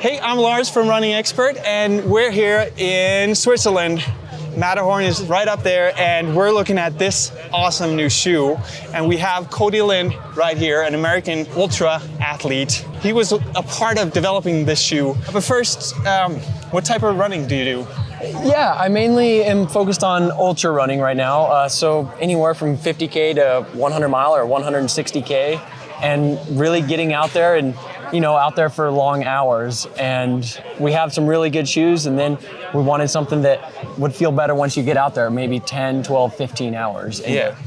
Hey, I'm Lars from Running Expert, and we're here in Switzerland. Matterhorn is right up there, and we're looking at this awesome new shoe. And we have Cody Lind right here, an American ultra athlete. He was a part of developing this shoe. But first, what type of running do you do? Yeah, I mainly am focused on ultra running right now. So anywhere from 50K to 100 mile or 160K, and really getting out there and out there for long hours. And we have some really good shoes, and then we wanted something that would feel better once you get out there, maybe 10, 12, 15 hours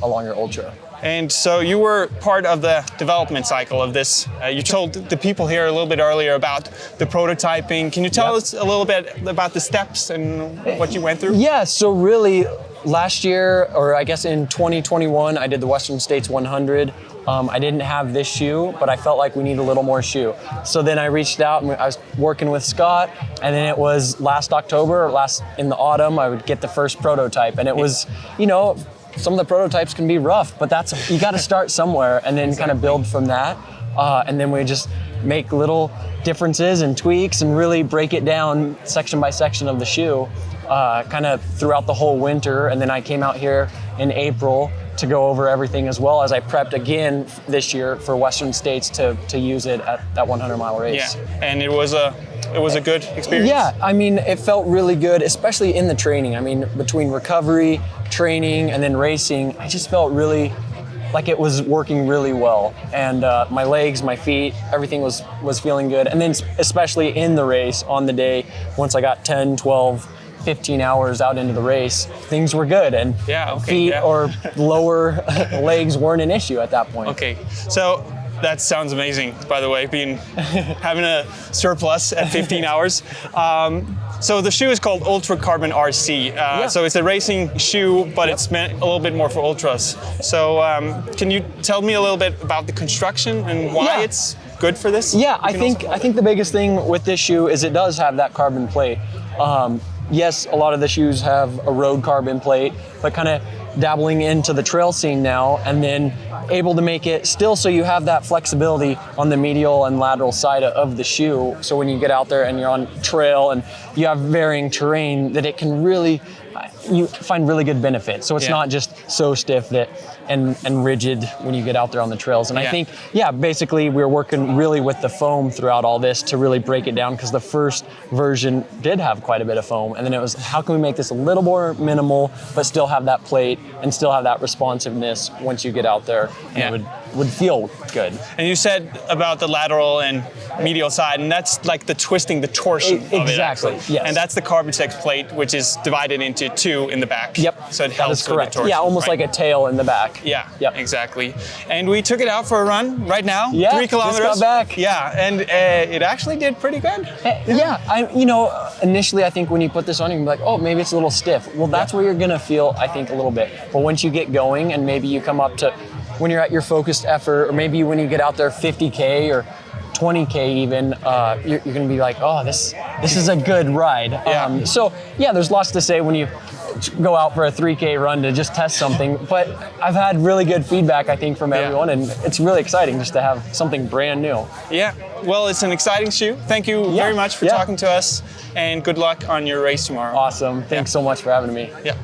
along your ultra. And so you were part of the development cycle of this. You told the people here a little bit earlier about the prototyping. Can you tell us a little bit about the steps and what you went through? Yeah, so really last year, or I guess in 2021, I did the Western States 100. I didn't have this shoe, but I felt like we need a little more shoe. So then I reached out and I was working with Scott, and then it was last October, in the autumn, I would get the first prototype. And it was, some of the prototypes can be rough, but you got to start somewhere and then kind of build from that. And then we just make little differences and tweaks and really break it down section by section of the shoe, kind of throughout the whole winter. And then I came out here in April to go over everything, as well as I prepped again this year for Western States to use it at that 100-mile race. Yeah, and it was a good experience. Yeah, I mean, it felt really good, especially in the training. I mean, between recovery, training, and then racing, I just felt really like it was working really well. And my legs, my feet, everything was feeling good. And then especially in the race on the day, once I got 10, 12, 15 hours out into the race, things were good, and feet or lower legs weren't an issue at that point. Okay, so that sounds amazing, by the way, having a surplus at 15 hours. So the shoe is called Ultra Carbon RC. So it's a racing shoe, but it's meant a little bit more for ultras. So can you tell me a little bit about the construction and why it's good for this? Yeah, I think the biggest thing with this shoe is it does have that carbon plate. Yes, a lot of the shoes have a road carbon plate, but kind of dabbling into the trail scene now, and then able to make it still so you have that flexibility on the medial and lateral side of the shoe. So when you get out there and you're on trail and you have varying terrain, that it can really, you find really good benefits. So it's not just so stiff and rigid when you get out there on the trails. And I think, basically we're working really with the foam throughout all this to really break it down, because the first version did have quite a bit of foam. And then it was, how can we make this a little more minimal, but still have that plate and still have that responsiveness once you get out there, and it would feel good. And you said about the lateral and medial side, and that's like the twisting, the torsion of it. Exactly, yes. And that's the Carbitex plate, which is divided into two in the back. Yep. So it helps with the torsion. Yeah, almost like a tail in the back. Yeah, exactly. And we took it out for a run right now, 3 kilometers. Just got back. Yeah, and it actually did pretty good. Initially I think when you put this on, you're like, oh, maybe it's a little stiff. Well, that's where you're gonna feel, I think, a little bit. But once you get going, and maybe you come up to, when you're at your focused effort, or maybe when you get out there 50K or 20K even, you're gonna be like, oh, this is a good ride. There's lots to say when you go out for a 3K run to just test something, but I've had really good feedback, I think, from everyone, and it's really exciting just to have something brand new. Yeah, well, it's an exciting shoe. Thank you very much for talking to us, and good luck on your race tomorrow. Awesome, thanks so much for having me. Yeah.